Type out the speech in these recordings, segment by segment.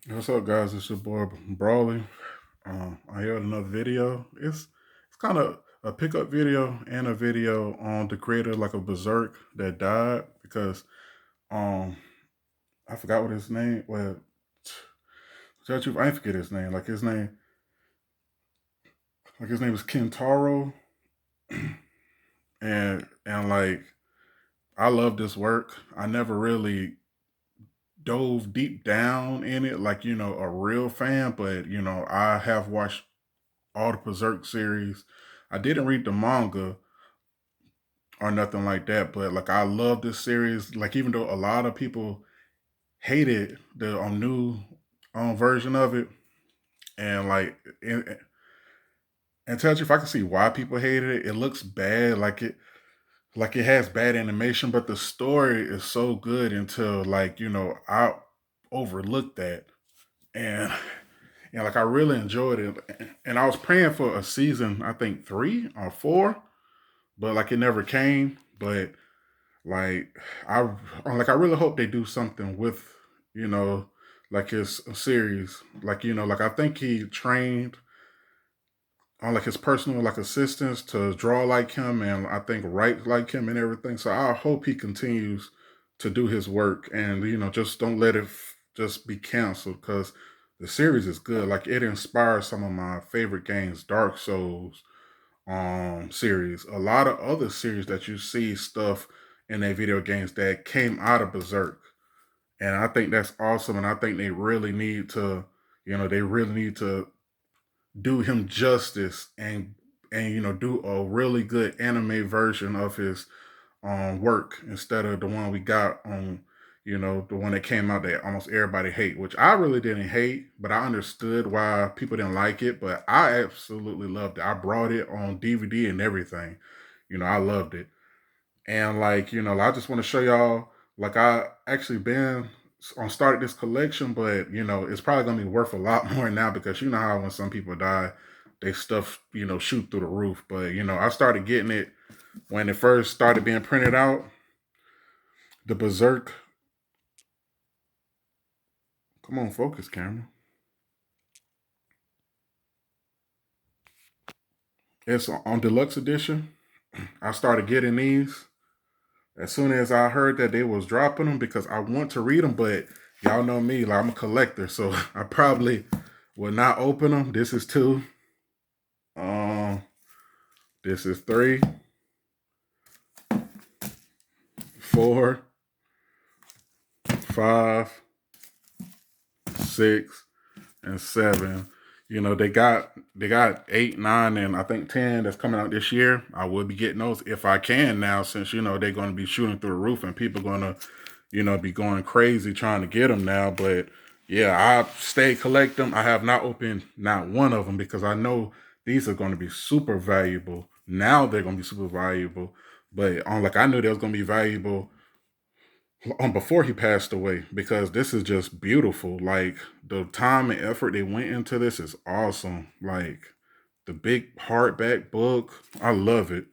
What's up, guys? It's your boy Brawley. I heard another video. It's kind of a pickup video and a video on the creator like a berserk that died because um I forgot what his name. Well, to tell you, the truth, I ain't forget his name. Like his name was Kentaro, and like I love this work. I never really dove deep down in it like a real fan, but I have watched all the Berserk series. I didn't read the manga or nothing like that, but like I love this series. Like even though a lot of people hated the new version of it, and and tell you if I can see why people hated it. It looks bad, like it has bad animation, but the story is so good until I overlooked that and like I really enjoyed it, and I was praying for a season. I think 3 or 4, but like it never came. But like I I really hope they do something with you know like his series. Like I think he trained on like his personal like assistants to draw like him and I think write like him and everything. So I hope he continues to do his work and just don't let it just be canceled because the series is good. Like it inspires some of my favorite games, Dark Souls, series, a lot of other series that you see stuff in their video games that came out of Berserk. And I think that's awesome. And I think they really need to do him justice and do a really good anime version of his work instead of the one we got on the one that came out that almost everybody hate, which I really didn't hate, but I understood why people didn't like it. But I absolutely loved it. I brought it on DVD and everything. I loved it. And I just want to show y'all, like I actually been on started this collection, but it's probably gonna be worth a lot more now because you know how when some people die, they stuff, shoot through the roof. But I started getting it when it first started being printed out. The Berserk. Come on, focus, camera. It's on deluxe edition. I started getting these as soon as I heard that they was dropping them because I want to read them, but y'all know me, like I'm a collector, so I probably will not open them. This is two. Um, this is three, 4, 5, 6, and 7. They got 8, 9, and I think 10 that's coming out this year. I will be getting those if I can now, since they're going to be shooting through the roof and people going to be going crazy trying to get them now. But yeah, I stay collect them. I have not opened not one of them because I know these are going to be super valuable. Now they're going to be super valuable, but on like I knew they was going to be valuable on before he passed away because this is just beautiful. Like the time and effort they went into this is awesome. Like the big hardback book, I love it.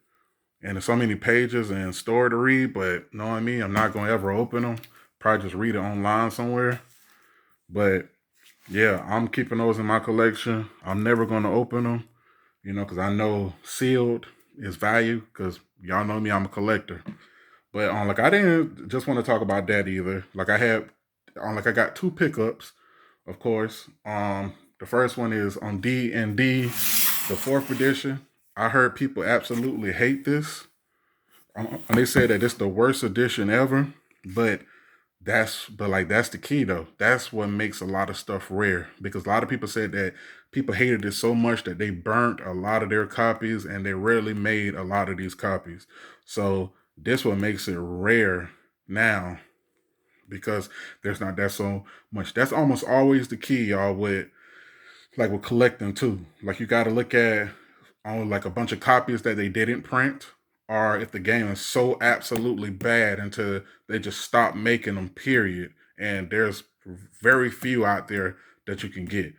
And there's so many pages and story to read, but know what I mean? I'm not gonna ever open them. Probably just read it online somewhere. But yeah, I'm keeping those in my collection. I'm never gonna open them, because I know sealed is value. Because y'all know me, I'm a collector. But like I didn't just want to talk about that either. Like I got two pickups, of course. The first one is on D&D, the fourth edition. I heard people absolutely hate this. And they say that it's the worst edition ever, but that's the key though. That's what makes a lot of stuff rare because a lot of people said that people hated it so much that they burnt a lot of their copies and they rarely made a lot of these copies. So this what makes it rare now because there's not that so much. That's almost always the key, y'all, with collecting too. Like you got to look at on like a bunch of copies that they didn't print, or if the game is so absolutely bad until they just stop making them. Period. And there's very few out there that you can get.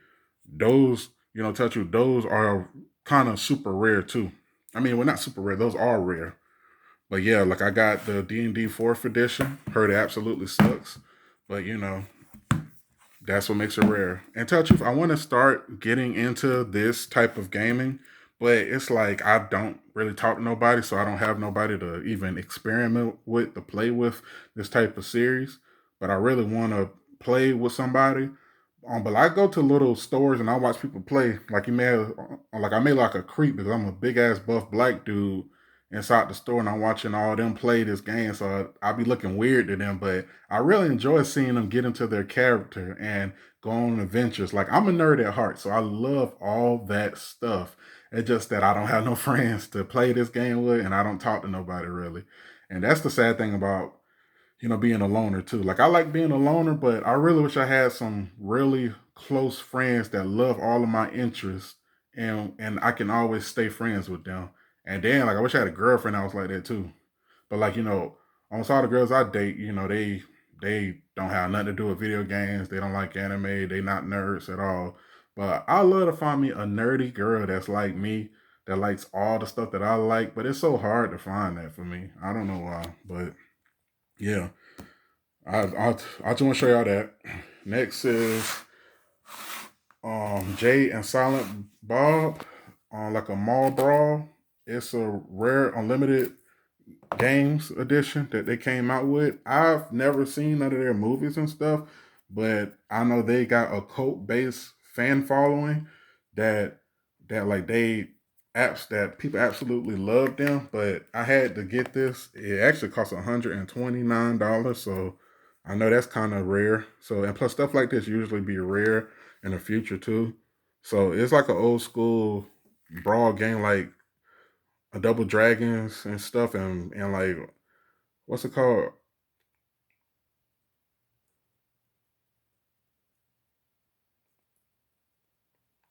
Those, touch you. Those are kind of super rare too. I mean, well, not super rare. Those are rare. But yeah, like I got the D&D fourth edition. Heard it absolutely sucks, but That's what makes it rare. And tell the truth, I want to start getting into this type of gaming, but it's like I don't really talk to nobody, so I don't have nobody to even experiment with, to play with this type of series. But I really want to play with somebody. But I go to little stores and I watch people play. Like you may have, like I may like a creep because I'm a big ass buff black dude inside the store and I'm watching all them play this game. So I'll be looking weird to them, but I really enjoy seeing them get into their character and go on adventures. Like I'm a nerd at heart, so I love all that stuff. It's just that I don't have no friends to play this game with, and I don't talk to nobody really. And that's the sad thing about being a loner too. Like I like being a loner, but I really wish I had some really close friends that love all of my interests, and I can always stay friends with them. And then like I wish I had a girlfriend that was like that too. But like almost all the girls I date, they don't have nothing to do with video games. They don't like anime. They not nerds at all. But I love to find me a nerdy girl that's like me, that likes all the stuff that I like. But it's so hard to find that for me. I don't know why, but yeah. I just want to show y'all that. Next is Jay and Silent Bob on like a mall brawl. It's a rare unlimited games edition that they came out with. I've never seen none of their movies and stuff, but I know they got a cult based fan following that like they apps that people absolutely love them. But I had to get this. It actually cost $129, so I know that's kind of rare. So and plus stuff like this usually be rare in the future too. So it's like an old school brawl game, like a Double Dragons and stuff, and like what's it called?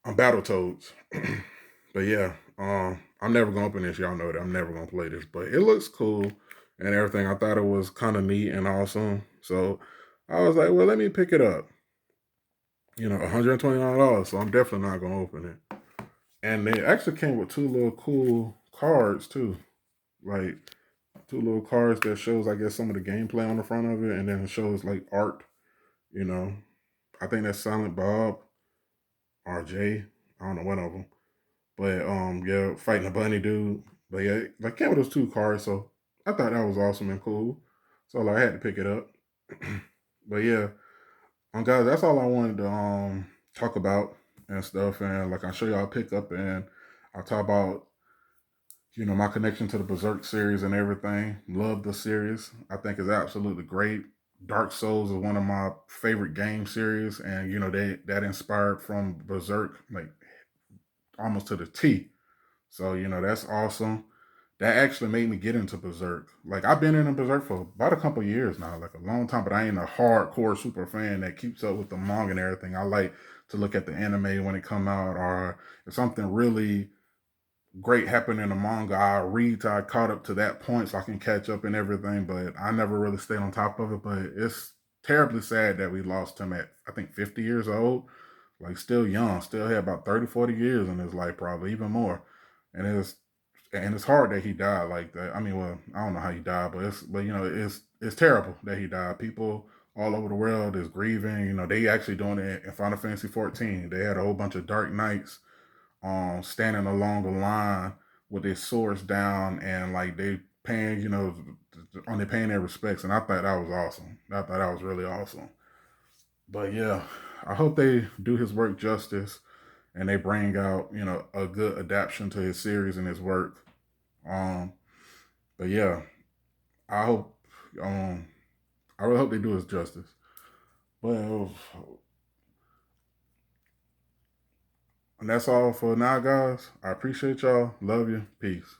Battletoads. But yeah, I'm never gonna open this. Y'all know that I'm never gonna play this, but it looks cool and everything. I thought it was kind of neat and awesome, so I was like, well, let me pick it up. $129, so I'm definitely not gonna open it. And they actually came with two little cool cards too, like two little cards that shows, I guess, some of the gameplay on the front of it, and then it shows like art. You know, I think that's Silent Bob or Jay. I don't know one of them. But yeah, fighting a bunny dude. But yeah, like came with those two cards, so I thought that was awesome and cool. So like, I had to pick it up. But yeah, guys, that's all I wanted to talk about and stuff. And like I show y'all pick up and I'll talk about my connection to the Berserk series and everything. Love the series. I think it's absolutely great. Dark Souls is one of my favorite game series, and that inspired from Berserk, like almost to the T. So, that's awesome. That actually made me get into Berserk. Like I've been in Berserk for about a couple years now, like a long time, but I ain't a hardcore super fan that keeps up with the manga and everything. I like to look at the anime when it come out, or if something really great happened in the manga, I read till I caught up to that point so I can catch up and everything. But I never really stayed on top of it. But it's terribly sad that we lost him at I think 50 years old. Like still young, still had about 30, 40 years in his life, probably even more. And it's hard that he died like that. I mean, well, I don't know how he died, but it's terrible that he died. People all over the world is grieving. They actually doing it in Final Fantasy 14. They had a whole bunch of Dark Knights standing along the line with their swords down and like they paying, on they paying their respects. And I thought that was awesome. I thought that was really awesome. But yeah, I hope they do his work justice and they bring out, a good adaptation to his series and his work. Um, but yeah, I hope, um, I really hope they do his justice. Well, and that's all for now, guys. I appreciate y'all. Love you. Peace.